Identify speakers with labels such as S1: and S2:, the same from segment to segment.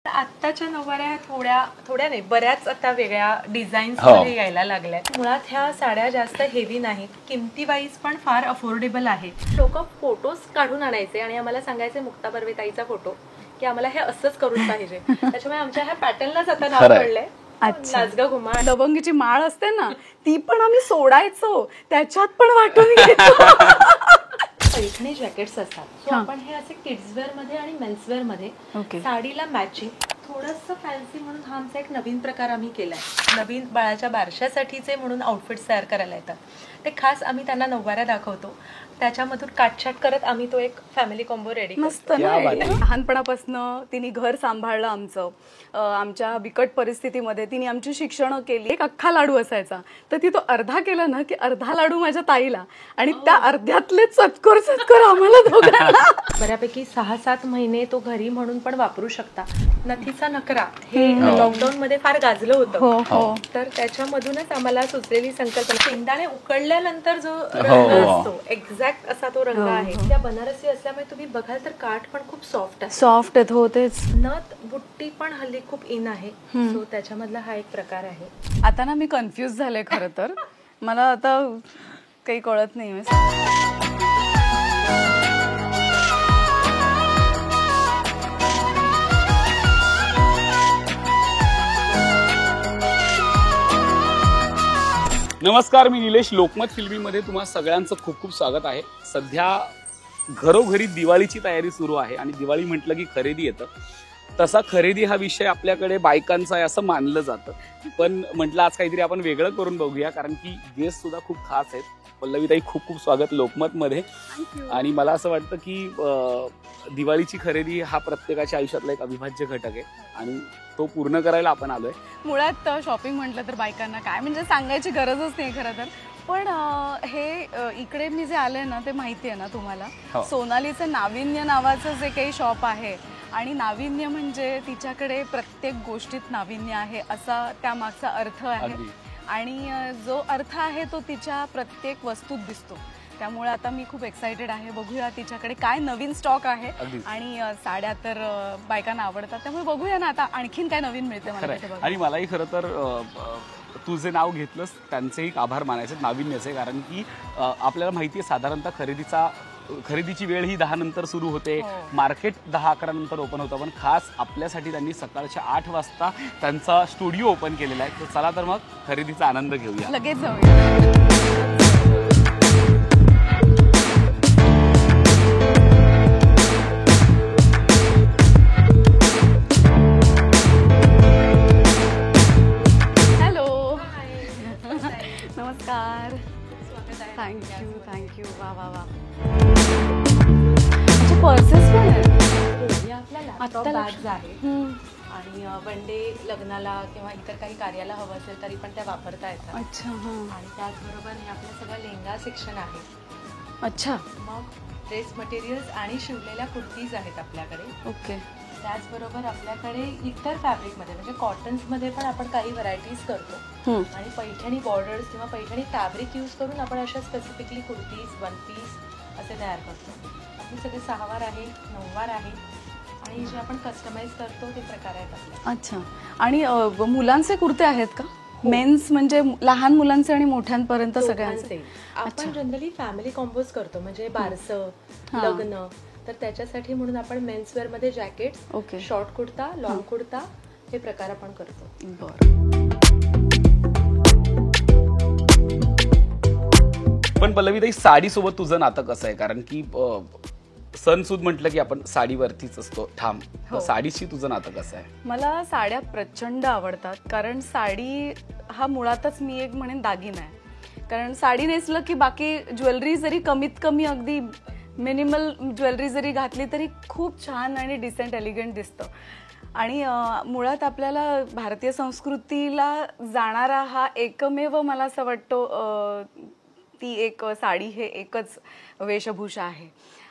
S1: आत्ताच्या नऊवाऱ्या थोड्या थोड्या नाही बऱ्याच आता वेगळ्या डिझाईन्स मध्ये यायला लागल्या. मुळात ह्या साड्या जास्त हेवी नाहीत, किमती वाईज पण फार अफोर्डेबल आहेत. लोक फोटोज काढून आणायचे आणि आम्हाला सांगायचे मुक्ता बर्वे ताईचा फोटो की आम्हाला हे असंच करून पाहिजे. त्याच्यामुळे आमच्या ह्या पॅटर्नलाच आता नाव पडलंय नाचगा घुमा.
S2: लवंगीची माळ असते ना ती पण आम्ही सोडायचो, त्याच्यात पण वाटून घ्यायचो.
S1: पैठणी जॅकेट्स असतात, सो आपण हे असे किड्स वेअर मध्ये आणि मेन्स वेअर मध्ये साडीला मॅचिंग थोडंसं फॅन्सी म्हणून हा आमचा एक नवीन प्रकार आम्ही केलाय. नवीन बाळाच्या बारशासाठीचे म्हणून आउटफिट्स तयार करायला येतात. ते खास आम्ही त्यांना नऊवाऱ्या दाखवतो, त्याच्यामधून काटछाट करत आम्ही तो एक फॅमिली कॉम्बो रेडी
S2: मस्त. लहानपणापासून तिने घर सांभाळलं आमचं. आमच्या बिकट परिस्थितीमध्ये तिने आमची शिक्षण केली. एक अख्खा लाडू असायचा, तर ती तो अर्धा केला ना की अर्धा लाडू माझ्या ताईला, आणि त्या अर्ध्यातले चतकोर चतकोर आम्हाला दोघांना.
S1: बऱ्यापैकी 6-7 महिने तो घरी म्हणून पण वापरू शकता. नथीचा नकरा हे लॉकडाऊन मध्ये फार गाजलं होतं, तर त्याच्यामधूनच आम्हाला सुचलेली संकल्पना. शेंगदाणे उकडल्यानंतर जो रंग असतो एक्झॅक्ट असा तो रंग आहे. त्या बनारसी असल्यामुळे तुम्ही बघाल तर काठ पण खूप सॉफ्ट आहे.
S2: सॉफ्ट आहेत होतेच.
S1: नथ बुट्टी पण हल्ली खूप इन आहे, सो त्याच्यामधला हा एक प्रकार आहे.
S2: आता ना मी कन्फ्युज झाले खरं तर. मला आता काही कळत नाही.
S3: नमस्कार, मी निलेश. लोकमत फिल्मीमध्ये तुम्हा सगळ्यांचं खूप खूप स्वागत आहे. सध्या घरोघरी दिवाळीची तयारी सुरू आहे आणि दिवाळी म्हटलं की खरेदी येतं. तसा खरेदी हा विषय आपल्याकडे बायकांचा आहे असं मानलं जातं, पण म्हटलं आज काहीतरी आपण वेगळं करून बघूया, कारण की गेस्ट सुद्धा खूप खास आहेत. पल्लवीताई, खूप खूप स्वागत लोकमतमध्ये. आणि मला असं वाटतं की दिवाळीची खरेदी हा प्रत्येकाच्या आयुष्यातला एक अविभाज्य घटक आहे आणि तो पूर्ण करायला आपण आलोय.
S2: मुळात शॉपिंग म्हटलं तर बायकांना काय म्हणजे सांगायची गरजच नाही खरं तर. पण हे इकडे मी जे आले ना ते माहिती आहे ना तुम्हाला, सोनालीचं नाविन्य नावाचं जे काही शॉप आहे, आणि नाविन्य म्हणजे तिच्याकडे प्रत्येक गोष्टीत नाविन्य आहे असा त्यामागचा अर्थ आहे. आणि जो अर्थ आहे तो तिच्या प्रत्येक वस्तूत दिसतो. त्यामुळे आता मी खूप एक्साइटेड आहे. बघूया तिच्याकडे काय नवीन स्टॉक आहे. आणि साड्या तर बायकांना आवडतात, त्यामुळे बघूया ना आता आणखीन काय नवीन मिळते मला.
S3: आणि मलाही खरं तर तू जे नाव घेतलंस त्यांचेही आभार मानायचे, नाविन्याचे. कारण की आपल्याला माहिती आहे साधारणतः खरेदीची वेळ ही 10 नंतर सुरू होते. मार्केट 10-11 नंतर ओपन होतं, पण खास आपल्यासाठी त्यांनी सकाळच्या 8 वाजता त्यांचा स्टुडिओ ओपन केलेला आहे. तर चला तर मग खरेदीचा आनंद घेऊया.
S2: लगेच जाऊया. नमस्कार. थँक्यू. वा वा वा. पर्सेस पण आहेत.
S1: आपल्या लॅपटॉप बॅग्स आहेत आणि वन डे लग्नाला किंवा इतर काही कार्याला हवं असेल तरी पण त्या वापरता येतात.
S2: अच्छा.
S1: आणि त्याचबरोबर हे आपलं सगळं लेहंगा सेक्शन आहे.
S2: अच्छा.
S1: मग ड्रेस मटेरियल्स आणि शिवलेल्या कुर्तीज आहेत आपल्याकडे.
S2: ओके.
S1: त्याचबरोबर आपल्याकडे इतर फॅब्रिकमध्ये म्हणजे कॉटन्समध्ये पण आपण काही व्हरायटीज करतो. आणि पैठणी बॉर्डर्स किंवा पैठणी फॅब्रिक यूज करून आपण अशा स्पेसिफिकली कुर्तीज, वन पीस असे तयार करतो. आपले सगळे 6 वार आहे, 9 वार आहे आणि जे आपण कस्टमाइज करतो ते प्रकार आहेत आपले.
S2: अच्छा. आणि मुलांचे कुर्ते आहेत का? मेन्स म्हणजे लहान मुलांचे आणि मोठ्यांपर्यंत सगळ्यांचे.
S1: आपण जनरली फॅमिली कॉम्बोज करतो, म्हणजे बारसं, लग्न, तर त्याच्यासाठी म्हणून आपण मेन्स वेअर मध्ये jackets, short kurta, long kurta हे प्रकार आपण करतो.
S3: पण पल्लवीताई, साडी सोबत तुझं नातं कसं आहे? कारण की सणसूद म्हटलं की आपण साडीवरतीच असतो ठाम. साडीशी तुझं नातं कसं आहे?
S2: मला साड्या प्रचंड आवडतात, कारण साडी हा मुळातच मी एक म्हणेन दागिना आहे. कारण साडी नेसलं की बाकी ज्वेलरी जरी कमीत कमी अगदी मिनिमल ज्वेलरी जरी घातली तरी खूप छान आणि डिसेंट एलिगंट दिसतं. आणि मुळात आपल्याला भारतीय संस्कृतीला जाणारा हा एकमेव मला असं वाटतं ती एक साडी हे एकच वेशभूषा आहे.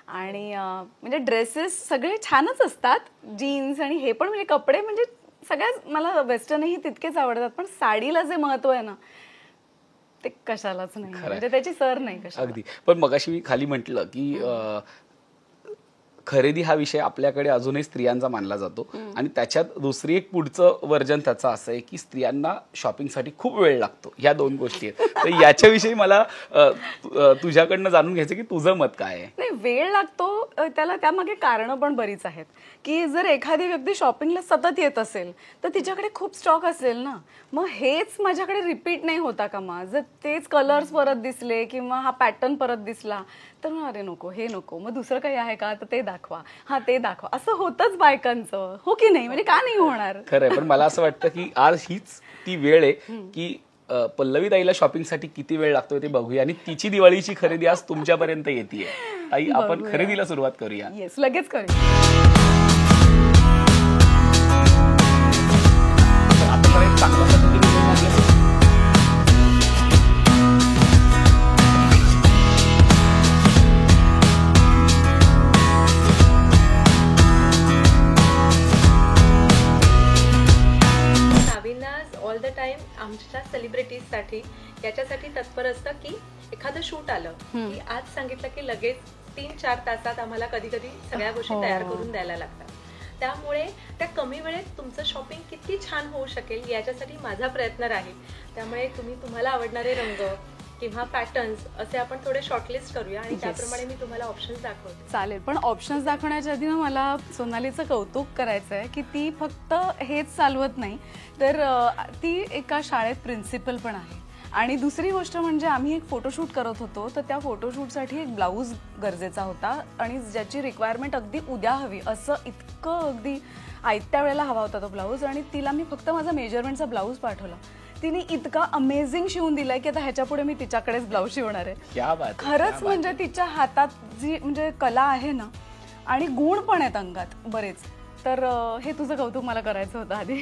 S2: आणि म्हणजे ड्रेसेस सगळे छानच असतात, जीन्स आणि हे पण म्हणजे कपडे म्हणजे सगळ्याच मला वेस्टर्नही तितकेच आवडतात, पण साडीला जे महत्व आहे ना ते कशालाच नाही, म्हणजे त्याची सर नाही कशाला.
S3: अगदी. पण मगाशी मी खाली म्हटलं की खरेदी हा विषय आपल्याकडे अजूनही स्त्रियांचा मानला जातो आणि त्याच्यात दुसरी एक पुढचं वर्जन त्याचं असं आहे की स्त्रियांना शॉपिंगसाठी खूप वेळ लागतो. ह्या 2 गोष्टी आहेत. तर याच्याविषयी मला तुझ्याकडनं जाणून घ्यायचं की तुझं मत काय आहे.
S2: नाही, वेळ लागतो त्याला त्यामागे कारणं पण बरीच आहेत की जर एखादी व्यक्ती शॉपिंगला सतत येत असेल तर तिच्याकडे खूप स्टॉक असेल ना, मग हेच माझ्याकडे रिपीट नाही होता का? मग जर तेच कलर्स परत दिसले किंवा हा पॅटर्न परत दिसला तर मग अरे नको, हे नको, मग दुसरं काही आहे का तर ते दाखवा, हा ते दाखवा, असं होतंच बायकांचं, हो की नाही? म्हणजे का नाही होणार?
S3: खरंय, पण मला असं वाटतं की आज हीच ती वेळ आहे की पल्लवी ताईला शॉपिंगसाठी किती वेळ लागतोय ते बघूया आणि तिची दिवाळीची खरेदी आज तुमच्यापर्यंत येतेय. ताई, आपण खरेदीला सुरुवात करूया.
S2: येस, लगेच करूया.
S3: आतापर्यंत चांगल्या पद्धतीने
S1: ऑल द टाइम आमच्या सेलिब्रिटीजसाठी याच्यासाठी तत्पर असतं की एखादं शूट आलं की आज सांगितलं की लगेच 3-4 तासात आम्हाला कधी कधी सगळ्या गोष्टी तयार करून द्यायला लागतात. त्यामुळे त्या कमी वेळेत तुमचं शॉपिंग किती छान होऊ शकेल याच्यासाठी माझा प्रयत्न राहील. त्यामुळे तुम्हाला आवडणारे रंग किंवा पॅटर्न्स असे आपण थोडे शॉर्टलिस्ट करूया आणि त्याप्रमाणे मी तुम्हाला ऑप्शन्स दाखवते.
S2: चालेल, पण ऑप्शन्स दाखवण्याच्या आधी ना मला सोनालीचं कौतुक करायचं आहे की ती फक्त हेच चालवत नाही तर ती एका शाळेत प्रिन्सिपल पण आहे. आणि दुसरी गोष्ट म्हणजे आम्ही एक फोटोशूट करत होतो तर त्या फोटोशूटसाठी एक ब्लाऊज गरजेचा होता आणि ज्याची रिक्वायरमेंट अगदी उद्या हवी, असं इतकं अगदी आयत्या वेळेला हवा होता तो ब्लाऊज. आणि तिला मी फक्त माझा मेजरमेंटचा ब्लाऊज पाठवला, तिने इतका अमेझिंग शिवून दिलाय की आता ह्याच्या पुढे मी तिच्याकडेच ब्लाऊज शिवणार आहे. खरंच म्हणजे तिच्या हातात जी म्हणजे कला आहे ना आणि गुण पण आहेत अंगात बरेच. तर हे तुझं कौतुक मला करायचं होतं आधी.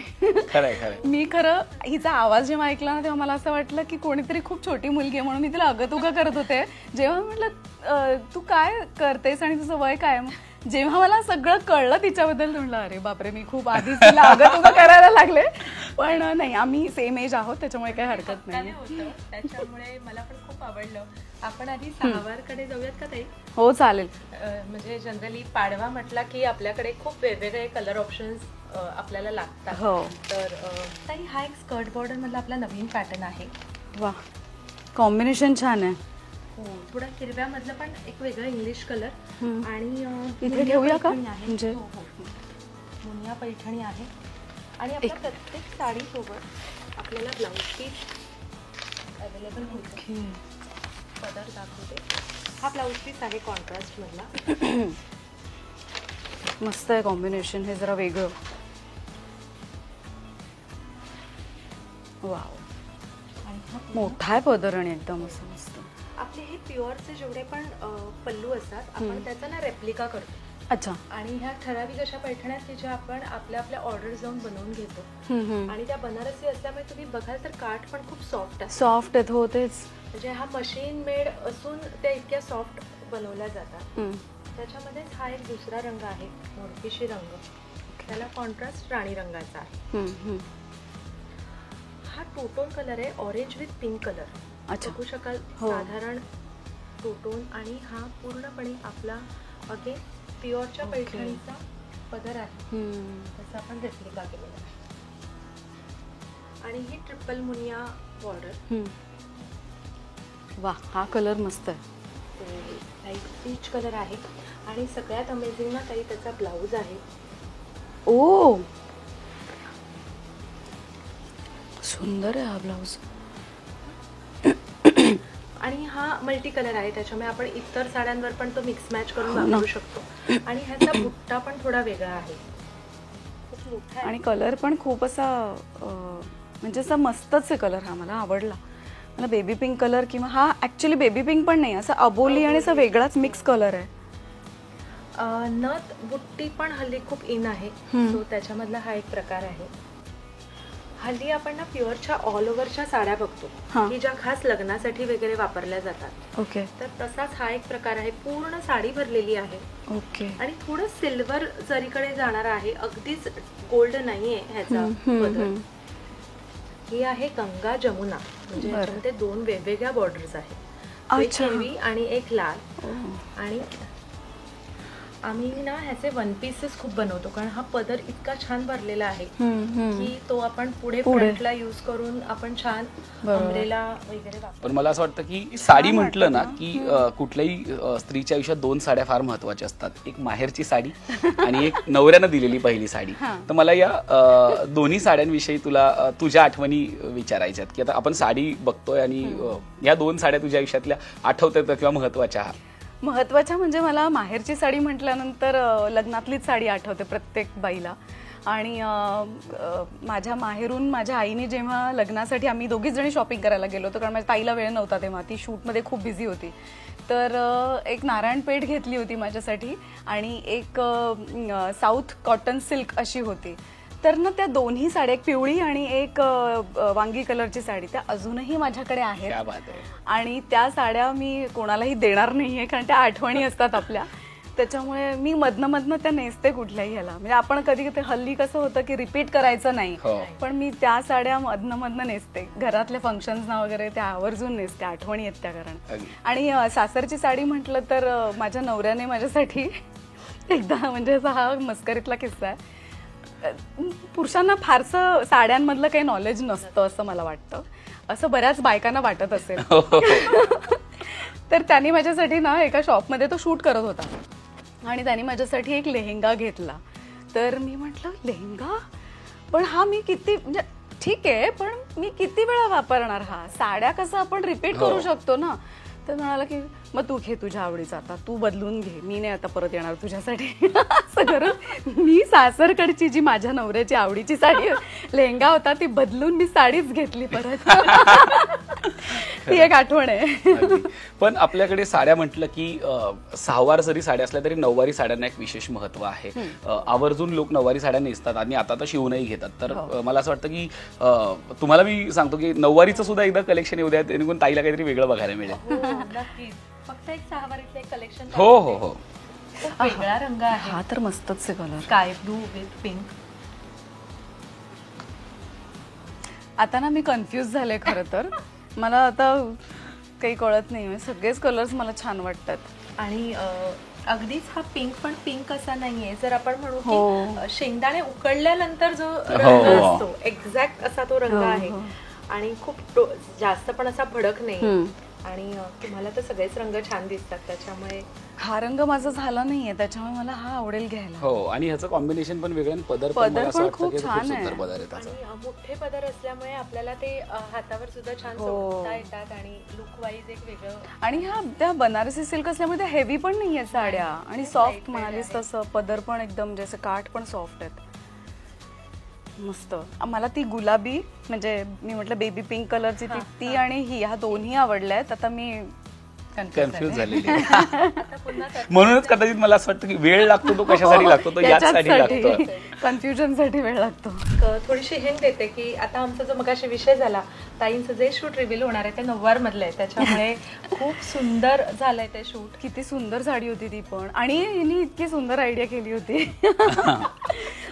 S2: मी खरं हिचा आवाज जेव्हा ऐकला ना तेव्हा मला असं वाटलं की कोणीतरी खूप छोटी मुलगी आहे म्हणून मी तिला अगतुका करत होते. जेव्हा म्हटलं तू काय करतेस आणि तुझं वय काय, जेव्हा मला सगळं कळलं तिच्याबद्दल म्हणलं अरे बापरे, मी खूप आधीच तिला अगतुका करायला लागले. पण नाही, आम्ही सेम एज आहोत त्याच्यामुळे काही हरकत नाही.
S1: त्याच्यामुळे मला पण खूप आवडलं. आपण आधी सहावारकडे जाऊयात का ताई?
S2: हो चालेल.
S1: म्हणजे जनरली पाडवा म्हटला की आपल्याकडे खूप वेगवेगळे कलर ऑप्शन्स आपल्याला लागतात.
S2: हो.
S1: तर ताई, हा एक स्कर्ट बॉर्डर मधला आपला नवीन पॅटर्न आहे.
S2: वा, कॉम्बिनेशन छान आहे.
S1: हो, थोडा हिरव्या मधलं पण एक वेगळं इंग्लिश कलर आणि
S2: इथे घेऊया का? म्हणजे
S1: मुनिया पैठणी आहे आणि आपल्या प्रत्येक साडीसोबत आपल्याला ब्लाऊज पीस अवेलेबल होईल. पदर दाखवते. हा ब्लाऊज पीस आहे कॉन्ट्रास्ट मधला.
S2: मस्त आहे कॉम्बिनेशन, हे जरा वेगळं. वाव, मोठा आहे पदर आणि एकदम असं मस्त.
S1: आपले हे प्युअरचे जेवढे पण पल्लू असतात आपण त्याचा ना रेप्लिका करतो.
S2: अच्छा.
S1: आणि ह्या ठराविक अशा पैठण्या की ज्या आपण आपल्या ऑर्डर जाऊन बनवून घेतो आणि त्या बनारसी असल्यामुळे तुम्ही बघाल तर काठ पण खूप सॉफ्ट आहे.
S2: सॉफ्ट आहेत, हो तेच.
S1: म्हणजे हा मशीन मेड असून त्या इतक्या सॉफ्ट बनवल्या जातात. त्याच्यामध्येच हा एक दुसरा रंग आहे, मोरपिशी रंग. त्याला कॉन्ट्रास्ट राणी रंगाचा आहे. हा टू टोन कलर आहे, ऑरेंज विथ पिंक कलर. बघू शकाल साधारण टू टोन. आणि हा पूर्णपणे आपला अगेन प्युअरच्या पैठणीचा पदर आहे, त्याचा आपण रेप्लिका केलेला आहे. आणि ही ट्रिपल मुनिया बॉर्डर.
S2: वा, हा कलर मस्त आहे.
S1: लाईट पीच कलर आहे आणि सगळ्यात अमेझिंग ना ताई त्याचा ब्लाऊज आहे.
S2: ओ, सुंदर आहे हा ब्लाऊज.
S1: आणि हा मल्टी कलर आहे, त्याच्यामुळे आपण इतर साड्यांवर पण तो मिक्स मॅच करून वापरू शकतो. आणि ह्याचा बुट्टा पण थोडा वेगळा आहे, खूप मोठा आहे.
S2: आणि कलर पण खूप असा म्हणजे असा मस्तच आहे कलर. हा मला आवडला. मला बेबी पिंक कलर किंवा हा ऍक्च्युली बेबी पिंक पण नाही, असा अबोली आणि असा वेगळाच मिक्स कलर आहे.
S1: नथ बुट्टी पण हल्ली खूप इन आहे, सो त्याच्यामधला हा एक प्रकार आहे. हल्ली आपण ना प्युअरच्या ऑल ओव्हरच्या साड्या बघतो की ज्या खास लग्नासाठी वगैरे वापरल्या जातात.
S2: ओके.
S1: तर तसाच हा एक प्रकार आहे, पूर्ण साडी भरलेली आहे.
S2: ओके.
S1: आणि थोडं सिल्वर जरीकडे जाणार आहे, अगदीच गोल्ड नाहीये ह्याचा पदर. ही आहे गंगा जमुना, म्हणजे ह्याच्यामध्ये 2 वेगवेगळ्या बॉर्डर्स आहेत, एक हिरवी आणि एक लाल. आणि आम्ही ना ह्याचे वन पीसेस खूप बनवतो, कारण हा पदर इतका छान भरलेला आहे की तो आपण पुढे फ्रंटला यूज करून आपण छान अम्ब्रेला वगैरे वापरतो.
S3: पण मला असं वाटतं की साडी म्हटलं ना की कुठल्याही स्त्रीच्या आयुष्यात 2 साड्या फार महत्वाच्या असतात. एक माहेरची साडी आणि एक नवऱ्यानं दिलेली पहिली साडी. तर मला या दोन्ही साड्यांविषयी तुला तुझ्या आठवणी विचारायच्यात की आता आपण साडी बघतोय आणि या 2 साड्या तुझ्या आयुष्यातल्या आठवतात किंवा महत्वाच्या?
S2: महत्वाच्या म्हणजे मला माहेरची साडी म्हटल्यानंतर लग्नातलीच साडी आठवते प्रत्येक बाईला. आणि माझ्या माहेरून माझ्या आईने जेव्हा लग्नासाठी आम्ही दोघीच जणी शॉपिंग करायला गेलो होतो, कारण माझ्या ताईला वेळ नव्हता तेव्हा, ती शूटमध्ये खूप बिझी होती. तर एक नारायणपेठ घेतली होती माझ्यासाठी आणि एक साऊथ कॉटन सिल्क अशी होती. तर ना त्या दोन्ही साड्या, एक पिवळी आणि एक वांगी कलरची साडी, त्या अजूनही माझ्याकडे आहेत. आणि त्या साड्या मी कोणालाही देणार नाहीये, कारण त्या आठवणी असतात आपल्या. त्याच्यामुळे मी मधनं त्या नेसते कुठल्याही ह्याला. म्हणजे आपण कधी हल्ली कसं होतं की रिपीट करायचं नाही, पण मी त्या साड्या मधनं नेसते. घरातल्या फंक्शन्सना वगैरे त्या आवर्जून नेसते, आठवणी आहेत त्या. कारण आणि सासरची साडी म्हटलं तर माझ्या नवऱ्याने माझ्यासाठी एकदा, म्हणजे हा मस्करीतला किस्सा आहे, पुरुषांना फारसं साड्यांमधलं काही नॉलेज नसतं असं मला वाटतं, असं बऱ्याच बायकांना वाटत असेल. तर त्यांनी माझ्यासाठी ना एका शॉपमध्ये तो शूट करत होता आणि त्यांनी माझ्यासाठी एक लेहेंगा घेतला. तर मी म्हटलं लेहेंगा, पण हा मी किती, म्हणजे ठीक आहे पण मी किती वेळा वापरणार हा, साड्या कसं आपण रिपीट करू शकतो ना. तर म्हणाला की मग तू घे तुझ्या आवडीचा, आता तू बदलून घे, मी नाही आता परत येणार तुझ्यासाठी. असं करून मी सासरकडची जी माझ्या नवऱ्याची आवडीची साडी लेहंगा होता ती बदलून मी साडीच घेतली परत. ती एक आठवण आहे.
S3: पण आपल्याकडे साड्या म्हटलं की सहावार जरी साड्या असल्या तरी नऊवारी साड्यांना एक विशेष महत्व आहे. आवर्जून लोक नऊवारी साड्या नेसतात आणि आता तर शिवूनही घेतात. तर मला असं वाटतं की तुम्हाला मी सांगतो की नऊवारीचं सुद्धा एकदा कलेक्शन येऊ द्या, जेणेकरून ताईला काहीतरी वेगळं बघायला मिळेल.
S1: फक्त एक सहावारीतलं एक कलेक्शन.
S3: हो हो हो,
S1: वेगळा रंग आहे
S2: हा, तर मस्तच आहे colour,
S1: sky blue with pink.
S2: आता ना मी कन्फ्यूज झाले खरं तर, मला आता काही कळत नाही, सगळेच कलर्स मला छान वाटतात.
S1: आणि अगदीच हा पिंक पण पिंक असा नाहीये, जर आपण म्हणू की शेंगदाणे उकडल्यानंतर जो रंग असतो एक्झॅक्ट असा तो रंग आहे. आणि खूप जास्त पण असा भडक नाही. आणि तुम्हाला तर सगळेच रंग छान दिसतात, त्याच्यामुळे
S2: हा रंग माझा झाला नाहीये, त्याच्यामुळे मला हा आवडेल घ्यायला.
S3: हो, आणि ह्याचं कॉम्बिनेशन पण वेगळं, पदर
S2: पण खूप छान आहे.
S1: आणि मोठे पदर असल्यामुळे आपल्याला ते हातावर सुद्धा छान सोडता येतात आणि लुक वाईज एक वेगळं.
S2: आणि हा त्या बनारसी सिल्क असल्यामुळे त्या हेवी पण नाहीये साड्या, आणि सॉफ्ट म्हणालीस तसं पदर पण एकदम जसे काठ पण सॉफ्ट आहेत, मस्त. मला ती गुलाबी, म्हणजे मी म्हटलं बेबी पिंक कलरची ती आणि ही, ह्या दोन्ही आवडल्या आहेत. आता मी
S3: कन्फ्युज झालेली. म्हणूनच कदाचित मला असं वाटतं की वेळ लागतो तो कशासाठी लागतो, तो यासाठी लागतो,
S2: कन्फ्युजन साठी वेळ लागतो.
S1: थोडीशी हिंट देते की आता आमचा जो मगाशी विषय झाला, ताईंचं जे शूट रिव्हील होणार आहे ते 9वार मधलं आहे, त्याच्यामुळे खूप सुंदर झालंय ते शूट.
S2: किती सुंदर साडी होती ती पण, आणि हिने इतकी सुंदर आयडिया केली होती.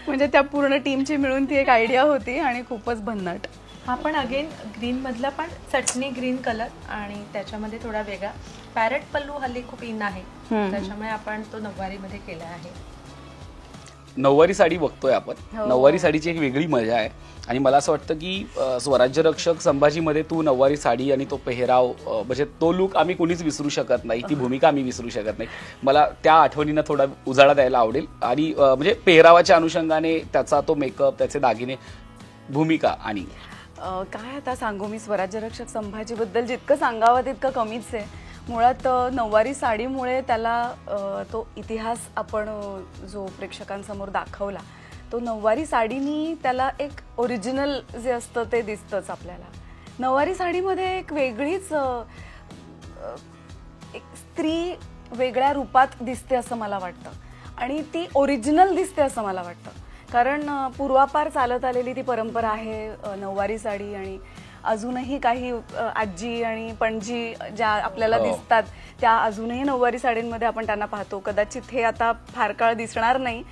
S2: म्हणजे त्या पूर्ण टीमची मिळून ती एक आयडिया होती आणि खूपच भन्नाट.
S1: हा पण अगेन ग्रीन मधला, पण चटणी ग्रीन कलर आणि त्याच्यामध्ये थोडा वेगळा पॅरेट पल्लू हल्ली खूप इन आहे, त्याच्यामुळे आपण तो 9वारी मध्ये केला आहे.
S3: नऊवारी साडी बघतोय आपण, नऊवारी साडीची एक वेगळी मजा आहे. आणि मला असं वाटतं की स्वराज्य रक्षक संभाजीमध्ये तू नऊवारी साडी आणि तो पेहराव, म्हणजे तो लुक आम्ही कोणीच विसरू शकत नाही, ती भूमिका आम्ही विसरू शकत नाही. मला त्या आठवणींना थोडा उजाळा द्यायला आवडेल. आणि म्हणजे पेहरावाच्या अनुषंगाने त्याचा तो मेकअप, त्याचे दागिने, भूमिका. आणि
S2: काय आता सांगू मी, स्वराज्य रक्षक संभाजीबद्दल जितकं सांगावं तितकं कमीच आहे. मुळात नऊवारी साडीमुळे त्याला तो इतिहास आपण जो प्रेक्षकांसमोर दाखवला, तो नऊवारी साडीनी त्याला एक ओरिजिनल जे असतं ते दिसतंच आपल्याला. नऊवारी साडीमध्ये एक वेगळीच एक स्त्री वेगळ्या रूपात दिसते असं मला वाटतं, आणि ती ओरिजिनल दिसते असं मला वाटतं. कारण पूर्वापार चालत आलेली ती परंपरा आहे नऊवारी साडी, आणि अजूनही काही आजी आणि पणजी ज्या आपल्याला दिसतात त्या अजूनही नऊवारी साडींमध्ये आपण त्यांना पाहतो. कदाचित हे आता फार काळ दिसणार नाही,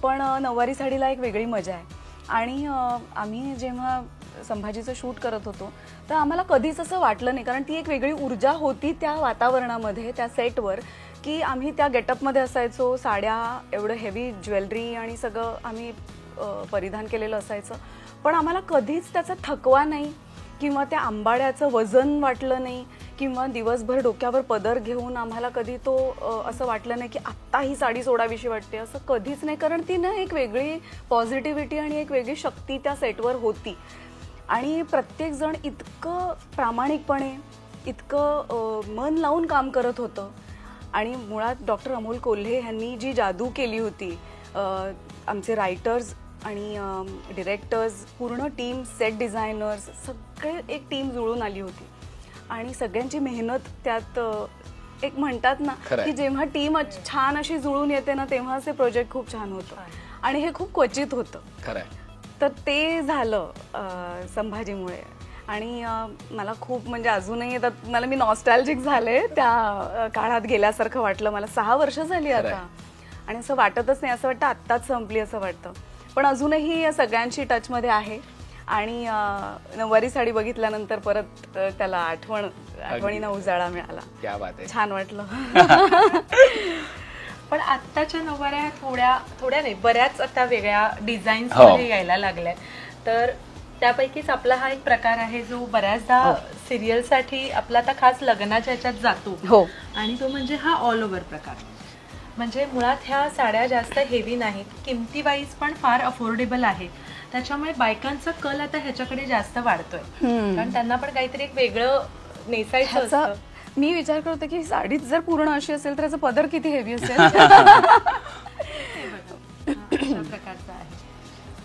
S2: पण नऊवारी साडीला एक वेगळी मजा आहे. आणि आम्ही जेव्हा संभाजीचं शूट करत होतो तर आम्हाला कधीच असं वाटलं नाही, कारण ती एक वेगळी ऊर्जा होती त्या वातावरणामध्ये, त्या सेटवर, की आम्ही त्या गेटअपमध्ये असायचो, साड्या, एवढं हेवी ज्वेलरी आणि सगळं आम्ही परिधान केलेलं असायचं, पण आम्हाला कधीच त्याचा थकवा नाही किंवा त्या आंबाड्याचं वजन वाटलं नाही किंवा दिवसभर डोक्यावर पदर घेऊन आम्हाला कधी तो असं वाटलं नाही की आत्ता ही साडी सोडावीशी वाटते, असं कधीच नाही. कारण ती ना एक वेगळी पॉझिटिव्हिटी आणि एक वेगळी शक्ती त्या सेटवर होती आणि प्रत्येकजण इतकं प्रामाणिकपणे, इतकं मन लावून काम करत होतं. आणि मुळात डॉक्टर अमोल कोल्हे यांनी जी जादू केली होती, आमचे रायटर्स आणि डिरेक्टर्स, पूर्ण टीम, सेट डिझायनर्स, सगळे एक टीम जुळून आली होती आणि सगळ्यांची मेहनत त्यात. एक म्हणतात ना की जेव्हा टीम छान अशी जुळून येते ना तेव्हाच ते प्रोजेक्ट खूप छान होतं आणि हे खूप क्वचित होतं. तर ते झालं संभाजीमुळे. आणि मला खूप म्हणजे अजूनही मला मी नॉस्टॅल्जिक झाले, त्या काळात गेल्यासारखं वाटलं. मला 6 वर्ष झाली आता आणि असं वाटतच नाही, असं वाटतं आत्ताच संपली असं वाटतं. पण अजूनही या सगळ्यांची टचमध्ये आहे आणि नऊवारी साडी बघितल्यानंतर परत त्याला आठवणीनं उजाळा मिळाला.
S3: क्या बात आहे,
S2: छान वाटलं.
S1: पण आत्ताच्या नऊवाऱ्या थोड्या नाही, बऱ्याच आता वेगळ्या डिझाईन्स मध्ये यायला लागल्या. तर त्यापैकीच आपला हा एक प्रकार आहे जो बऱ्याचदा सिरियलसाठी आपला आता खास लग्नाच्या ह्याच्यात जातो आणि तो म्हणजे हा ऑल ओव्हर प्रकार. म्हणजे मुळात ह्या साड्या जास्त हेवी नाहीत, किमती वाईज पण फार अफोर्डेबल आहेत. त्याच्यामुळे बायकांचा कल आता ह्याच्याकडे जास्त वाढतोय, कारण त्यांना पण काहीतरी एक वेगळं नेसायचं असतं.
S2: मी विचार करते की साडीच जर पूर्ण अशी असेल तर त्याचा पदर किती हेवी असेल.
S1: अशा प्रकारचा आहे.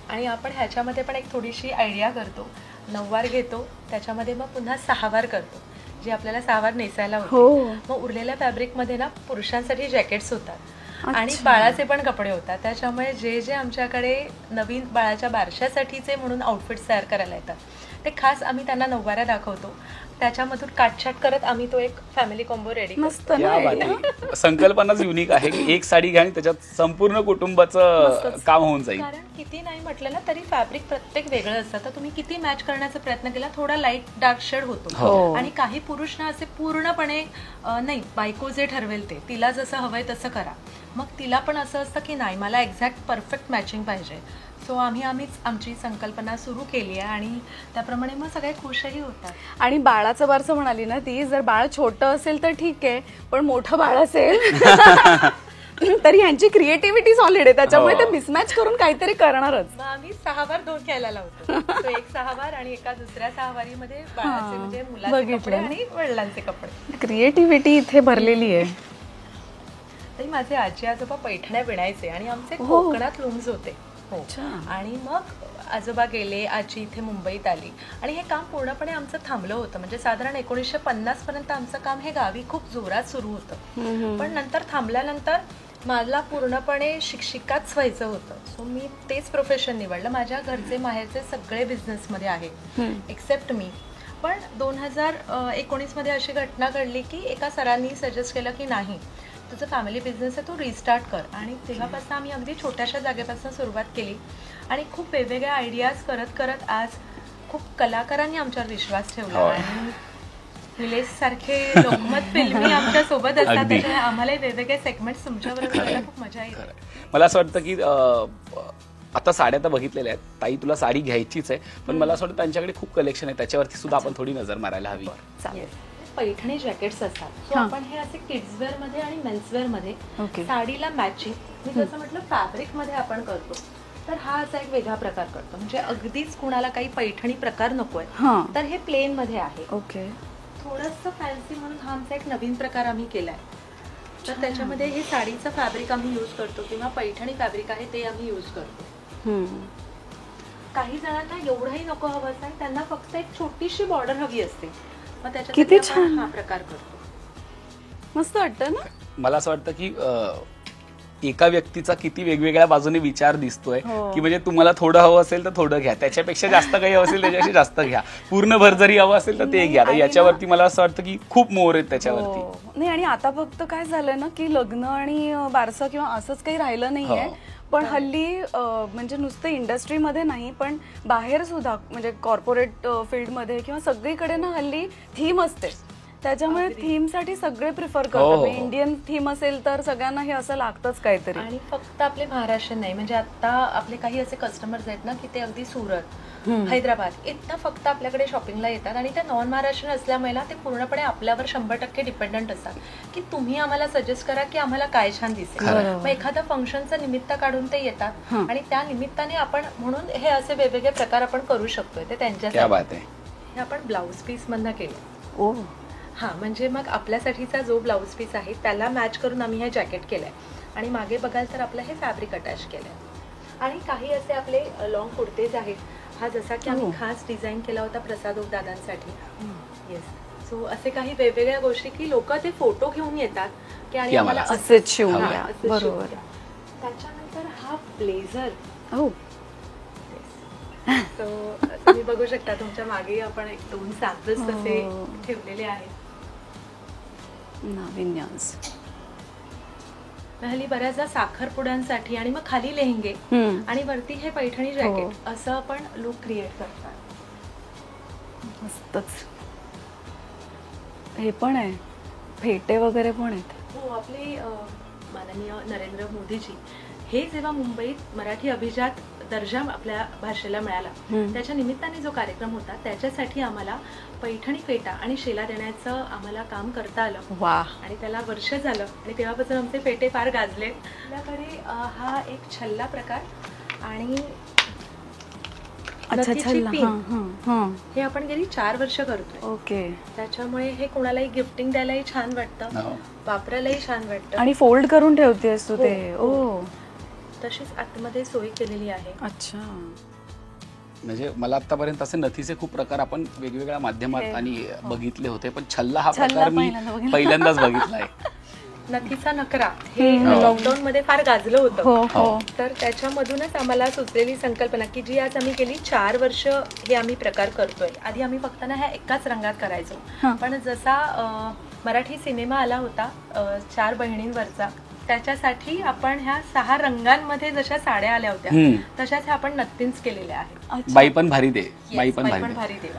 S1: आणि आपण ह्याच्यामध्ये पण एक थोडीशी आयडिया करतो. 9 वार घेतो, त्याच्यामध्ये मग पुन्हा 6 वार करतो, जे आपल्याला 6 वार नेसायला होते. मग उरलेल्या फॅब्रिकमध्ये ना पुरुषांसाठी जॅकेट्स होतात आणि बाळाचे पण कपडे होतात. त्याच्यामुळे जे आमच्याकडे नवीन बाळाच्या बारशासाठीचे म्हणून आउटफिट्स तयार करायला येतात ते खास आम्ही त्यांना 9 वाऱ्या दाखवतो. त्याच्यामधून काटछाट करत आम्ही तो एक फॅमिली कॉम्बो रेडी करतो.
S3: संकल्पनाच युनिक आहे की एक साडी घ्या आणि त्याच्यात संपूर्ण कुटुंबाचं काम होऊन जाईल.
S1: कारण किती नाही म्हटलं ना तरी फॅब्रिक प्रत्येक वेगळं असतं. तर तुम्ही किती मॅच करण्याचा प्रयत्न केला, थोडा लाईट डार्क शेड होतो. आणि काही पुरुष ना असे पूर्णपणे नाही, बायको जे ठरवेल ते, तिला जसं हवंय तसं करा. मग तिला पण असं असतं की नाही, मला एक्झॅक्ट परफेक्ट मॅचिंग पाहिजे. सो आम्हीच आमची संकल्पना सुरू केली आहे आणि त्याप्रमाणे मग सगळे खुशही होतात.
S2: आणि बाळाचं बारसं म्हणाली ना ती, जर बाळ छोटं असेल तर ठीक आहे, पण मोठं बाळ असेल तरी यांची क्रिएटिव्हिटी सॉलिड आहे, त्याच्यामुळे ते मिसमॅच करून काहीतरी करणारच.
S1: मग आम्ही 6 वार 2 घ्यायला लावतो. एक 6 वार आणि एका दुसऱ्या 6 वारीमध्ये बाळाचे म्हणजे मुलाचे कपडे आणि वडिलांचे कपडे.
S2: क्रिएटिव्हिटी इथे भरलेली आहे.
S1: तरी माझे आजी आजोबा पैठण्या विणायचे आणि आमचे कोकणात लूम्स होते. आणि मग आजोबा गेले, आजी इथे मुंबईत आली आणि हे काम पूर्णपणे आमचं थांबलं होतं. म्हणजे साधारण 1950 पर्यंत आमचं काम हे गावी खूप जोरात सुरू होतं. पण नंतर थांबल्यानंतर मला पूर्णपणे शिक्षिकाच व्हायचं होतं. सो मी तेच प्रोफेशन निवडलं. माझ्या घरचे माहेरचे सगळे बिझनेसमध्ये आहेत एक्सेप्ट मी. पण 2019 मध्ये अशी घटना घडली की एका सरांनी सजेस्ट केलं की नाही, तुझं फॅमिली बिझनेस आहे, तू रिस्टार्ट कर. आणि तेव्हापासून आम्ही अगदी छोट्याशा जागेपासून सुरुवात केली आणि खूप वेगवेगळ्या आयडियाज करत करत आज खूप कलाकारांनी आमच्यावर विश्वास ठेवला. आणि निलेश सारखे लोकमत फिल्मी आमच्या सोबत असतात, त्याच्यामुळे आम्हाला वेगवेगळे सेगमेंट्स तुमच्याबरोबर करायला खूप मजा येते.
S3: मला असं वाटतं की आता साड्या तर बघितलेल्या आहेत, ताई तुला साडी घ्यायचीच आहे, पण मला असं वाटतं त्यांच्याकडे खूप कलेक्शन आहे, त्याच्यावरती सुद्धा आपण थोडी नजर मारायला हवी.
S1: पैठणी जॅकेट्स असतात. सो आपण हे असे किड्सवेअर मध्ये आणि मेन्सवेअर मध्ये साडीला मॅचिंग, मी जसं म्हटलं फॅब्रिक मध्ये आपण करतो. तर हा असा एक वेगळा प्रकार करतो. म्हणजे अगदीच कुणाला काही पैठणी प्रकार नकोय तर हे प्लेन मध्ये आहे.
S2: ओके,
S1: थोडंसं फॅन्सी म्हणून हा आमचा एक नवीन प्रकार आम्ही केलाय. तर त्याच्यामध्ये हे साडीचं फॅब्रिक आम्ही यूज करतो किंवा पैठणी फॅब्रिक आहे ते आम्ही यूज करतो. काही जणांना एवढंही नको हवं असतं, त्यांना फक्त एक छोटीशी बॉर्डर हवी असते. मग
S2: किती
S1: त्याच्यासाठी आपण हा प्रकार करतो.
S2: मस्त वाटतं ना.
S3: मला असं वाटतं की एका व्यक्तीचा किती वेगवेगळ्या बाजूने विचार दिसतोय की म्हणजे तुम्हाला थोडं हवं असेल तर थोडं घ्या, त्याच्यापेक्षा जास्त काही हवं असेल त्याच्यापेक्षा जास्त घ्या, पूर्ण भर जरी हवं असेल तर ते घ्या. याच्यावरती मला असं वाटतं की खूप मोर आहेत त्याच्यावरती.
S2: नाही, आणि आता फक्त काय झालंय ना की लग्न आणि बारसं किंवा असंच काही राहिलं नाहीये. पण हल्ली म्हणजे नुसतं इंडस्ट्रीमध्ये नाही पण बाहेर सुद्धा, म्हणजे कॉर्पोरेट फील्डमध्ये किंवा सगळीकडे ना हल्ली थीम असते त्याच्यामुळे थीम साठी सगळे प्रिफर करतात. इंडियन थीम असेल तर सगळ्यांना हे असं लागतंच काहीतरी.
S1: आणि फक्त आपले महाराष्ट्र नाही, म्हणजे आता आपले काही असे कस्टमर्स आहेत ना की ते अगदी सुरत, हैदराबाद इथं फक्त आपल्याकडे शॉपिंगला येतात आणि त्या नॉन महाराष्ट्रीयन असल्यामुळे ते पूर्णपणे आपल्यावर 100% डिपेंडंट असतात की तुम्ही आम्हाला सजेस्ट करा की आम्हाला काय छान दिसेल. मग एखादं फंक्शनचं निमित्त काढून ते येतात आणि त्या निमित्ताने आपण म्हणून हे असे वेगवेगळे प्रकार आपण करू शकतोय. ते त्यांच्यासाठी हे आपण ब्लाऊज पीस मधनं केलं. हा, म्हणजे मग आपल्यासाठीचा जो ब्लाऊज पीस आहे त्याला मॅच करून आम्ही हे जॅकेट केलंय आणि मागे बघाल तर आपलं हे फॅब्रिक अटॅच केलंय. आणि काही असे आपले लॉंग कुर्तेज आहेत. हा जसा की आम्ही खास डिझाईन केला होता प्रसाद दादांसाठी. येस, सो असे काही वेगवेगळ्या गोष्टी की लोक ते फोटो घेऊन येतात की आणि आम्हाला
S2: असेच शिवूया. बरोबर.
S1: त्याच्यानंतर हा ब्लेझर.
S2: हो,
S1: सो तुम्ही बघू शकता तुमच्या मागे आपण 1-2 सॅम्पल्स तसे ठेवलेले आहेत.
S2: नाविन्यास
S1: हल्ली बऱ्याचदा साखरपुड्यांसाठी आणि मग खाली लेहंगे आणि वरती हे पैठणी जॅकेट असं आपण लुक क्रिएट करतात.
S2: मस्तच. हे पण आहे, फेटे वगैरे पण आहेत.
S1: हो, आपले माननीय नरेंद्र मोदीजी हे जेव्हा मुंबईत मराठी अभिजात दर्जा आपल्या भाषेला मिळाला त्याच्या निमित्ताने जो कार्यक्रम होता त्याच्यासाठी आम्हाला पैठणी फेटा आणि शेला देण्याचं आम्हाला काम करता आलं.
S2: वा.
S1: आणि त्याला वर्ष झालं आणि तेव्हापासून आमचे फेटे फार गाजले. आपल्याकडे हा एक छल्ला प्रकार आणि हे आपण गेली 4 वर्ष करतोय.
S2: ओके.
S1: त्याच्यामुळे हे कोणालाही गिफ्टिंग द्यायलाही छान वाटतं, वापरायलाही छान वाटतं.
S2: आणि फोल्ड करून ठेवतेस तू ते. ओ,
S1: तशीच आतमध्ये सोय केलेली आहे.
S2: अच्छा.
S3: म्हणजे मला आतापर्यंत असे नथीचे खूप प्रकार आपण वेगवेगळ्या माध्यमात आणि बघितले होते, पण छल्ला हा प्रकार मी पहिल्यांदाच बघितलाय.
S1: नथीचा नकरा हे लॉकडाऊन मध्ये फार गाजलं होतं. तर त्याच्यामधूनच आम्हाला सुचलेली संकल्पना की जी आज आम्ही गेली 4 वर्ष हे आम्ही प्रकार करतोय. आधी आम्ही फक्त ना ह्या एकाच रंगात करायचो, पण जसा मराठी सिनेमा आला होता 4 बहिणींवरचा, त्याच्यासाठी आपण ह्या 6 रंगांमध्ये जशा साड्या आल्या होत्या तशाच ह्या आपण नक्कीच केलेल्या आहेत.
S3: बाई पण भारी दे,
S1: बाई पण भारी दे.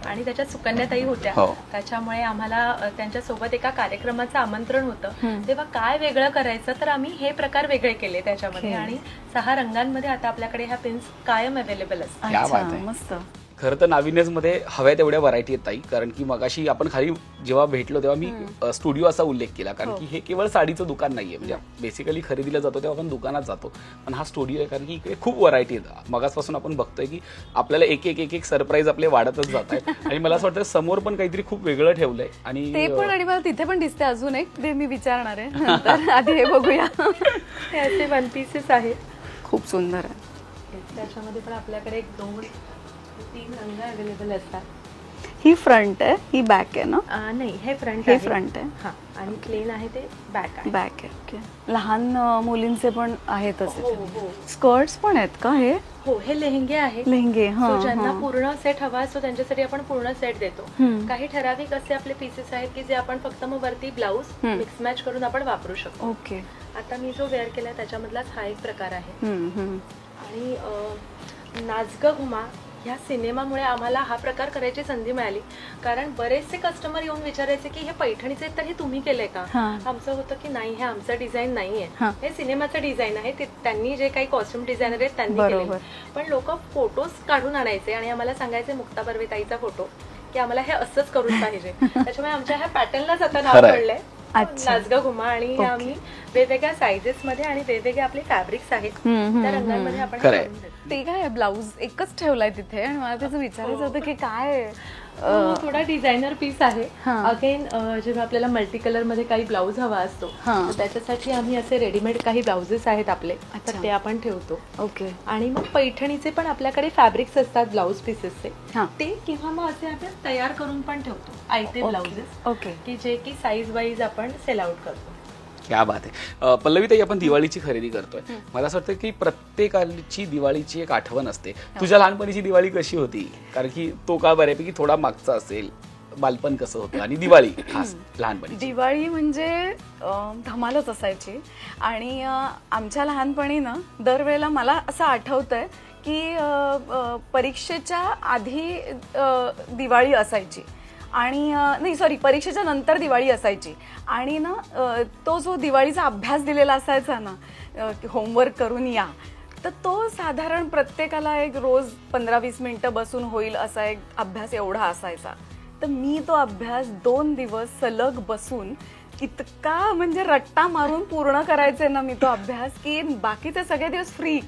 S1: आणि त्याच्यात सुकन्याताई होत्या. त्याच्यामुळे आम्हाला त्यांच्या सोबत एका कार्यक्रमाचं आमंत्रण होतं. तेव्हा काय वेगळं करायचं तर आम्ही हे प्रकार वेगळे केले त्याच्यामध्ये. आणि 6 रंगांमध्ये आता आपल्याकडे ह्या पिन्स कायम अवेलेबल असतात.
S2: मस्त.
S3: खरं तर नाविन्यजमध्ये हव्या तेवढ्या व्हरायटी आहेत ताई. कारण की मगाशी आपण खाली जेव्हा भेटलो तेव्हा मी स्टुडिओ असा उल्लेख केला, कारण की हे केवळ साडीचं दुकान नाहीये. म्हणजे बेसिकली खरेदीला जातो तेव्हा आपण दुकानात जातो, पण हा स्टुडिओ आहे कारण की इकडे खूप व्हरायटी आहेत. मगासपासून आपण बघतोय की आपल्याला एक सरप्राईज आपले वाढतच जात आहे. आणि मला असं वाटतं समोर पण काहीतरी खूप वेगळं ठेवलंय. आणि
S2: ते पण, आणि मला तिथे पण दिसते अजून एक, ते मी विचारणार आहे. आधी हे बघूया.
S1: हे असे 1 पीसेस आहेत,
S2: खूप सुंदर आहे.
S1: त्याच्यामध्ये पण आपल्याकडे 2-3 रंग अवेलेबल असतात.
S2: ही फ्रंट आहे, ही बॅक आहे ना?
S1: नाही, हे फ्रंट
S2: आहे.
S1: हा, आणि प्लेन आहे ते बॅक आहे.
S2: बॅक आहे. ओके. लहान मुलींचे पण आहेत असे. स्कर्ट्स पण आहेत का हे?
S1: हो, हे लेहंगे आहेत.
S2: लेहंगे.
S1: ज्यांना पूर्ण सेट हवा असतो त्यांच्यासाठी आपण पूर्ण सेट देतो. काही ठराविक असे आपले पीसेस आहेत की जे आपण फक्त मग वरती ब्लाऊज मिक्स मॅच करून आपण वापरू शकतो.
S2: ओके.
S1: आता मी जो वेअर केलाय त्याच्यामधलाच हा एक प्रकार आहे. आणि नाचगं घुमा ह्या सिनेमामुळे आम्हाला हा प्रकार करायची संधी मिळाली, कारण बरेचसे कस्टमर येऊन विचारायचे की हे पैठणीचे तर हे तुम्ही केलंय का. आमचं होतं की नाही, हे आमचं डिझाईन नाहीये, हे सिनेमाचं डिझाईन आहे. ते त्यांनी जे काही कॉस्ट्युम डिझायनर आहेत त्यांनी केलेलं. पण लोक फोटोज काढून आणायचे आणि आम्हाला सांगायचे मुक्ता बर्वेताईचा फोटो की आम्हाला हे असंच करून पाहिजे. त्याच्यामुळे आमच्या ह्या पॅटर्नलाच आता नाव पडलंय नाचगं घुमा. आणि आम्ही वेगवेगळ्या सायझेस मध्ये आणि वेगवेगळे आपले फॅब्रिक्स आहेत त्या रंगांमध्ये आपण
S2: ते काय ब्लाऊज एकच ठेवलाय तिथे, आणि मला त्याचं विचारायचं होतं की काय.
S1: थोडा डिझायनर पीस आहे. अगेन जेव्हा आपल्याला मल्टी कलर मध्ये काही ब्लाऊज हवा असतो त्याच्यासाठी आम्ही असे रेडीमेड काही ब्लाउजेस आहेत आपले, तर ते आपण ठेवतो.
S2: ओके.
S1: आणि मग पैठणीचे पण आपल्याकडे फॅब्रिक्स असतात ब्लाऊज पीसेसचे, ते किंवा मग असे आपण तयार करून पण ठेवतो आयते ब्लाउजेस.
S2: ओके.
S1: की जे की साईज वाईज आपण सेल आउट करतो.
S3: क्या बात आहे. पल्लवीताई, आपण दिवाळीची खरेदी करतोय. मला असं वाटतं की प्रत्येकाची दिवाळीची एक आठवण असते. तुझ्या लहानपणीची दिवाळी कशी होती? कारण की तो काळ बऱ्यापैकी थोडा मागचा असेल. बालपण कसं होतं आणि दिवाळी खास लहानपणी?
S2: दिवाळी म्हणजे धमालच असायची. आणि आमच्या लहानपणी ना दरवेळेला मला असं आठवतंय की परीक्षेच्या आधी दिवाळी असायची आणि नाही सॉरी, परीक्षेच्या नंतर दिवाळी असायची. आणि ना तो जो दिवाळीचा अभ्यास दिलेला असायचा ना, होमवर्क करून या, तर तो साधारण प्रत्येकाला एक रोज 15-20 मिनिटं बसून होईल असा एक अभ्यास एवढा असायचा. तर मी तो अभ्यास 2 दिवस सलग बसून इतका म्हणजे रट्टा मारून पूर्ण करायचे ना मी तो अभ्यास, की बाकीचे सगळे दिवस फ्री.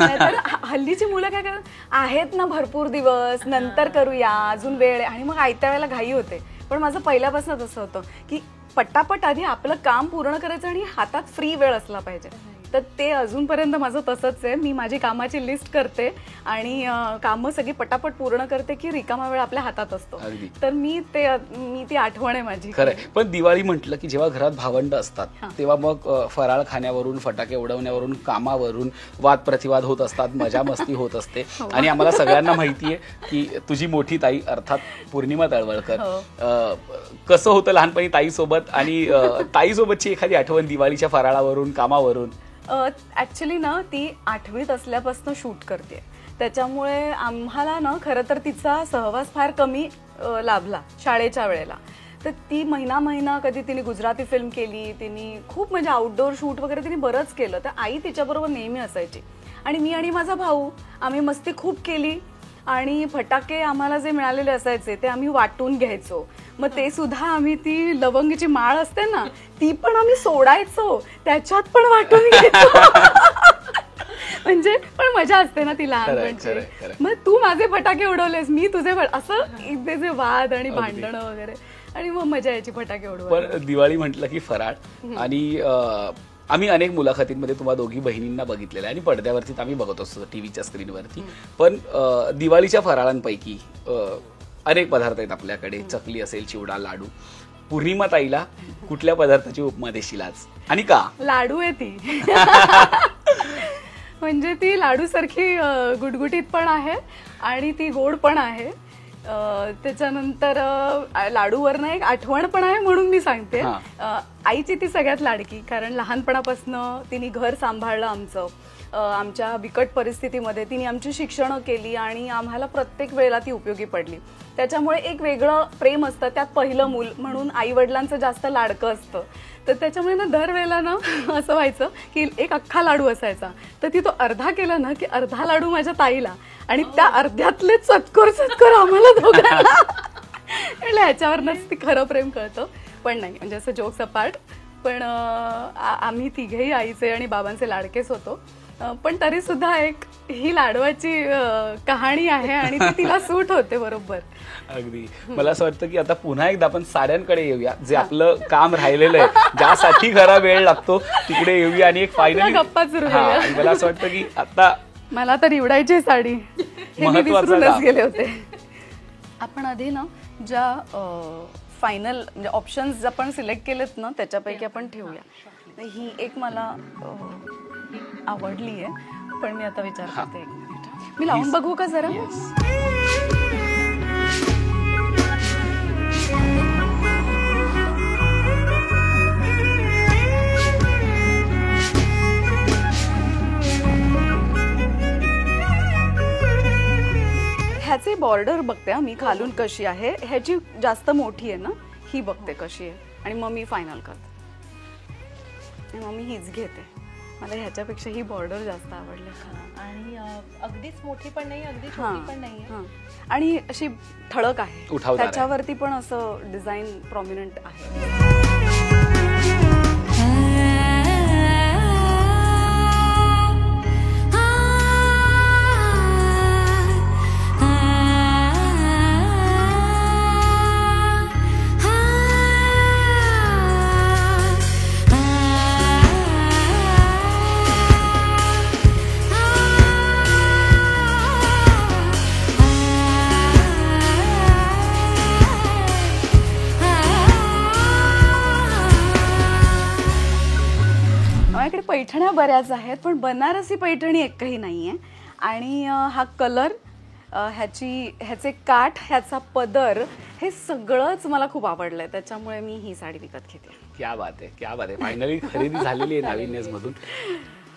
S2: तर हल्लीची मुलं काय करतात, आहेत ना भरपूर दिवस, नंतर करूया, अजून वेळ आहे, आणि मग आयत्या वेळेला घाई होते. पण माझं पहिल्यापासून तसं होतं की पटापट आधी आपलं काम पूर्ण करायचं आणि हातात फ्री वेळ असला पाहिजे. तर ते अजूनपर्यंत माझं तसंच आहे. मी माझी कामाची लिस्ट करते आणि कामं सगळी पटापट पूर्ण करते की रिकामा वेळ आपल्या हातात असतो. तर मी ती आठवण आहे माझी.
S3: खरंय. पण दिवाळी म्हटलं की जेव्हा घरात भावंड असतात तेव्हा मग फराळ खाण्यावरून, फटाके उडवण्यावरून, कामावरून वाद प्रतिवाद होत असतात, मजा मस्ती होत असते. आणि आम्हाला सगळ्यांना माहितीये की तुझी मोठी ताई अर्थात पौर्णिमा तळवळकर, कसं होतं लहानपणी ताईसोबत, आणि ताईसोबतची एखादी आठवण दिवाळीच्या फराळावरून, कामावरून?
S2: ऍक्च्युली ना ती 8वीत असल्यापासून शूट करते, त्याच्यामुळे आम्हाला ना खरं तर तिचा सहवास फार कमी लाभला शाळेच्या वेळेला. तर ती महिना कधी तिने गुजराती फिल्म केली, तिने खूप म्हणजे आउटडोअर शूट वगैरे तिने बरंच केलं. तर आई तिच्याबरोबर नेहमी असायची आणि मी आणि माझा भाऊ आम्ही मस्ती खूप केली. आणि फटाके आम्हाला जे मिळालेले असायचे ते आम्ही वाटून घ्यायचो. मग ते सुद्धा आम्ही, ती लवंगीची माळ असते ना ती पण आम्ही सोडायचो, त्याच्यात पण वाटून घ्यायचो. म्हणजे पण मजा असते ना ती लहानपणची. मग तू माझे फटाके उडवलेस, मी तुझे, असं इथे वाद आणि भांडणं वगैरे, आणि मग मजा यायची फटाके उडवायला.
S3: पण दिवाळी म्हटलं की फराळ, आणि आम्ही अनेक मुलाखतींमध्ये तुम्हा दोघी बहिणींना बघितलेलं आहे आणि पडद्यावरती आम्ही बघत असतो टीव्हीच्या स्क्रीनवरती. पण दिवाळीच्या फराळांपैकी अनेक पदार्थ आहेत आपल्याकडे. चकली असेल, चिवडा, लाडू. पौर्णिमा ताईला कुठल्या पदार्थाची उपमा देशील आज, आणि का?
S2: लाडू आहे ती. म्हणजे ती लाडू सारखी गुटगुटीत पण आहे आणि ती गोड पण आहे. त्याच्यानंतर लाडूवरनं एक आठवण पण आहे म्हणून मी सांगते. आईची ती सगळ्यात लाडकी, कारण लहानपणापासून तिने घर सांभाळलं आमचं. आमच्या बिकट परिस्थितीमध्ये तिने आमची शिक्षणं केली आणि आम्हाला प्रत्येक वेळेला ती उपयोगी पडली. त्याच्यामुळे एक वेगळं प्रेम असतं, त्यात पहिलं मूल म्हणून आई वडिलांचं जास्त लाडकं असतं. तर त्याच्यामुळे ना दरवेळेला ना असं व्हायचं की एक अख्खा लाडू असायचा, तर ती तो अर्धा केला ना की अर्धा लाडू माझ्या ताईला, आणि त्या अर्ध्यातले चतकोर आम्हाला दोघांना. ह्याच्यावरनच ती खरं प्रेम कळतं. पण नाही, म्हणजे असं जोक्स अपार्ट, पण आम्ही तिघेही आईचे आणि बाबांचे लाडकेच होतो. पण तरी सुद्धा एक ही लाडवाची कहाणी आहे आणि ती तिला सूट होते बरोबर.
S3: अगदी. मला असं वाटतं की आता पुन्हा एकदा आपण साड्यांकडे येऊया, जे आपलं काम राहिलेलं आहे, ज्यासाठी खरा वेळ लागतो तिकडे येऊया आणि एक फायनली
S2: गप्पा सुरू.
S3: मला असं वाटतं की आता
S2: मला तर निवडायची साडी, हे मी विसरूनच गेले होते. आपण आधी ना ज्या फायनल म्हणजे ऑप्शन्स आपण सिलेक्ट केलेत ना त्याच्यापैकी आपण ठेवूया. ही एक मला आवडली आहे, पण मी आता विचार करते. एक मिनिट, मी लावून बघू का जरा? ह्याचे बॉर्डर बघते मी खालून कशी आहे, ह्याची जास्त मोठी आहे ना, ही बघते कशी आहे, आणि मग मी फायनल करते. मग मी हीच घेते. मला ह्याच्यापेक्षा ही बॉर्डर जास्त आवडली.
S1: आणि अगदीच मोठी पण नाही, अगदी छोटी पण नाही,
S2: आणि अशी ठळक आहे, त्याच्यावरती पण असं डिझाईन प्रॉमिनंट आहे. पैठण्या बऱ्याच आहेत, पण बनारसी पैठणी एकही नाहीये. आणि हा कलर, ह्याचे काठ, ह्याचा पदर, हे सगळंच मला खूप आवडलंय. त्याच्यामुळे मी ही साडी विकत घेते.
S3: क्या बात आहे, क्या बात आहे. फायनली खरेदी झालेली आहे नाविन्यस मधून.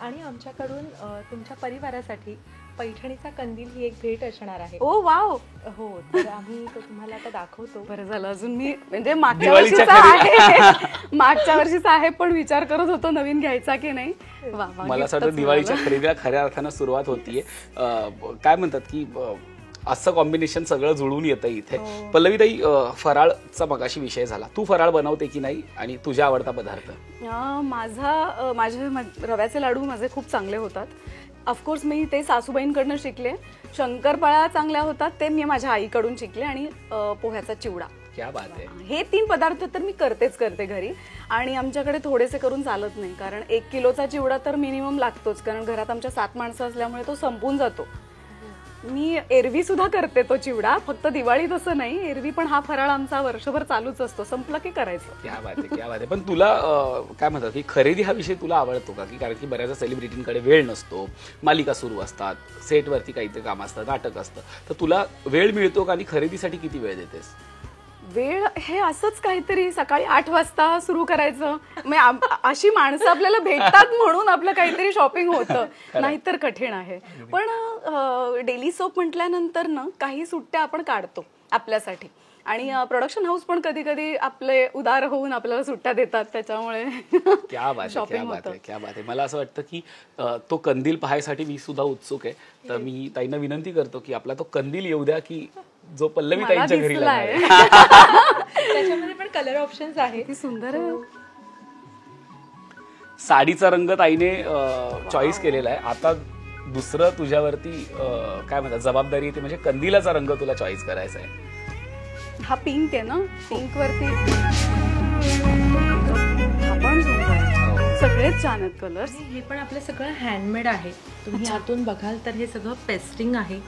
S1: आणि आमच्याकडून तुमच्या परिवारासाठी पैठणीचा कंदील ही एक भेट असणार आहे.
S2: ओ वाव.
S1: हो, तर आम्ही तो तुम्हाला आता दाखवतो.
S2: बरं झालं, अजून मी म्हणजे मागच्या
S3: दिवाळीच्या
S2: वर्षीचा आहे मागच्या वर्षीचा आहे पण विचार करत होतो नवीन घ्यायचा की नाही. वा वा,
S3: मला असं
S2: giftच
S3: वाटतं दिवाळीच्या
S2: मिळालं.
S3: खरेदीला खऱ्या अर्थानं सुरुवात होतीये. काय म्हणतात की असं कॉम्बिनेशन सगळं जुळून येतं इथे. पल्लवीताई, फराळचा मगाशी विषय झाला. तू फराळ बनवते की नाही आणि तुझ्या आवडता पदार्थ?
S2: माझे रव्याचे लाडू माझे खूप चांगले होतात. ऑफकोर्स मी ते सासूबाईंकडनं शिकले. शंकरपाळ्या चांगल्या होतात ते मी माझ्या आईकडून शिकले, आणि पोह्याचा चिवडा.
S3: क्या बात आहे.
S2: हे 3 पदार्थ तर मी करते घरी, आणि आमच्याकडे थोडेसे करून चालत नाही, कारण 1 किलोचा चिवडा तर मिनिमम लागतोच, कारण घरात आमच्या 7 माणसं असल्यामुळे तो संपून जातो. मी एरवी सुद्धा करते तो चिवडा, फक्त दिवाळी तसं नाही. एरवी पण हा फराळ आमचा वर्षभर चालूच असतो, संपला की करायचं.
S3: क्या बात आहे, क्या बात आहे. पण तुला काय म्हणतात की खरेदी हा विषय तुला आवडतो का? की कारण की बऱ्याचदा सेलिब्रिटींकडे वेळ नसतो, मालिका सुरू असतात, सेटवरती काहीतरी काम असतं, नाटक असतं, तर तुला वेळ मिळतो का? आणि खरेदीसाठी किती वेळ देतेस?
S2: वेळ हे असंच काहीतरी सकाळी 8 वाजता सुरू करायचं. अशी माणसं आपल्याला भेटतात म्हणून आपलं काहीतरी शॉपिंग होतं, नाहीतर कठीण आहे. पण डेली सोप म्हटल्यानंतर ना काही सुट्ट्या आपण काढतो आपल्यासाठी, आणि प्रोडक्शन हाऊस पण कधी कधी आपले उदार होऊन आपल्याला सुट्ट्या देतात, त्याच्यामुळे
S3: क्या बात आहे, क्या बात आहे, क्या बात आहे. मला असं वाटतं की तो कंदील पाहायसाठी मी सुद्धा उत्सुक आहे. तर मी ताईंना विनंती करतो की आपला तो कंदील येऊ द्या, की जो पल्लवी ताईंच्या घरी लागला आहे.
S1: त्याच्यामध्ये पण कलर ऑप्शन्स आहेत.
S2: किती सुंदर आहे.
S3: साडीचा रंग ताईने चॉईस केलेला आहे. आता दुसरं तुझ्यावरती काय म्हणतात जबाबदारी येते, म्हणजे कंदिलाचा रंग तुला चॉईस करायचा आहे.
S2: हा पिंक आहे ना, पिंक वरती हा पण सुंदर आहे. सगळेच छान आहेत कलर्स.
S1: हे पण आपलं सगळं हँडमेड आहे. तुम्ही आतून बघाल तर हे सगळं पेस्टिंग आहे.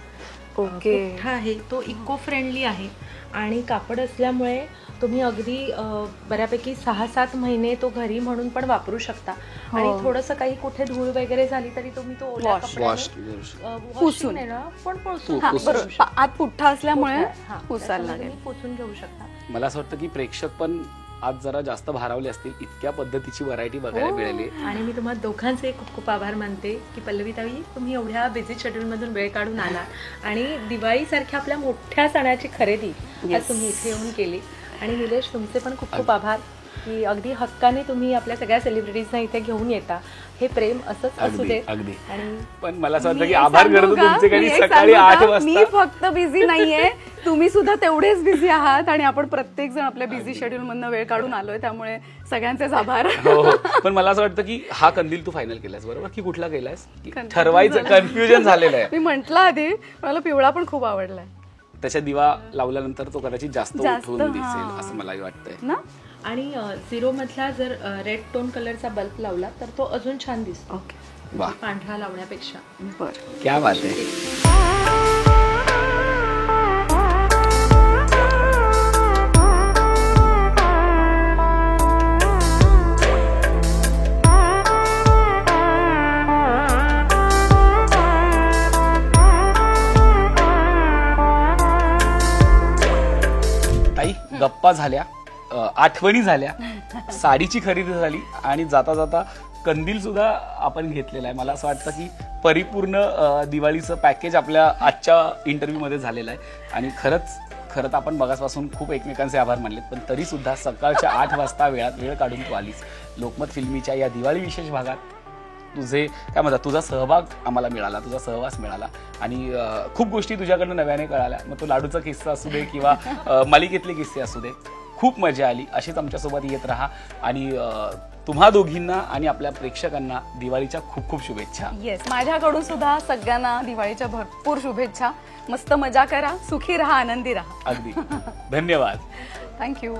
S2: ओके.
S1: पुठ्ठा आहे तो इको फ्रेंडली आहे, आणि कापड असल्यामुळे तुम्ही अगदी बऱ्यापैकी 6-7 महिने तो घरी म्हणून पण वापरू शकता. आणि थोडंसं काही कुठे धूळ वगैरे झाली तरी तुम्ही तो ओल्या कपड्याने
S2: पुसून
S1: पण पुसून
S2: बरोबर. आत पुठ्ठा असल्यामुळे पुसायला लागेल,
S1: पुसून घेऊ शकता.
S3: मला असं वाटतं की प्रेक्षक पण आज जरा जास्त भारावले असतील, इतक्या पद्धतीची व्हरायटी बघायला मिळाली.
S1: आणि मी तुम्हाला दोघांचे खूप खूप आभार मानते की पल्लवीताई, तुम्ही एवढ्या बिझी शेड्यूल मधून वेळ काढून आला आणि दिवाळीसारख्या आपल्या मोठ्या सणाची खरेदी आज तुम्ही इथे येऊन केली. आणि निलेश, तुमचे पण खूप खूप आभार की अगदी हक्काने तुम्ही आपल्या सगळ्या सेलिब्रिटीजना इथे घेऊन येता. हे प्रेम असंच असू दे.
S3: अगदी.
S1: आणि
S3: पण मला असं वाटतं की आभार करतो तुमचे, काही सकाळी 8 वाजता.
S2: मी फक्त बिझी नाहीये, तुम्ही सुद्धा तेवढेच बिझी आहात, आणि आपण प्रत्येक जण आपल्या बिझी शेड्यूल मधनं वेळ काढून आलोय, त्यामुळे सगळ्यांचेच आभार.
S3: हो. पण मला असं वाटतं की हा कंदील तू फायनल केलास बरोबर, की कुठला केलास? ठरवायचं कन्फ्युजन झालेलं आहे.
S2: मी म्हंटल आधी, मला पिवळा पण खूप आवडलाय.
S3: त्याच्या दिवा लावल्यानंतर तो कदाचित जास्त उठून दिसेल असं मला वाटतंय
S2: ना.
S1: आणि 0 मधला जर रेड टोन कलरचा बल्ब लावला तर तो अजून छान दिसतो.
S2: ओके.
S3: वा,
S1: पांढरा लावण्यापेक्षा.
S2: बरं.
S3: क्या बात आहे. ताई, गप्पा झाल्या, आठवणी झाल्या, साडीची खरेदी झाली, आणि जाता जाता कंदील सुद्धा आपण घेतलेला आहे. मला असं वाटतं की परिपूर्ण दिवाळीचं पॅकेज आपल्या आजच्या इंटरव्ह्यू मध्ये झालेलं आहे. आणि खरंच आपण मगासपासून खूप एकमेकांचे आभार मानलेत, पण तरी सुद्धा सकाळच्या 8 वाजता वेळ काढून तू आलीस लोकमत फिल्मीच्या या दिवाळी विशेष भागात. तुझे काय म्हणतात, तुझा सहभाग आम्हाला मिळाला, तुझा सहवास मिळाला, आणि खूप गोष्टी तुझ्याकडनं नव्याने कळाल्या. मग तो लाडूचा किस्सा असू दे किंवा मालिकेतले किस्से असू दे, खूप मजा आली. अशीच आमच्यासोबत येत राहा, आणि तुम्हा दोघींना आणि आपल्या प्रेक्षकांना दिवाळीच्या खूप खूप शुभेच्छा.
S2: येस, माझ्याकडून सुद्धा सगळ्यांना दिवाळीच्या भरपूर शुभेच्छा. मस्त मजा करा, सुखी राहा, आनंदी राहा.
S3: अगदी. धन्यवाद.
S2: थँक्यू.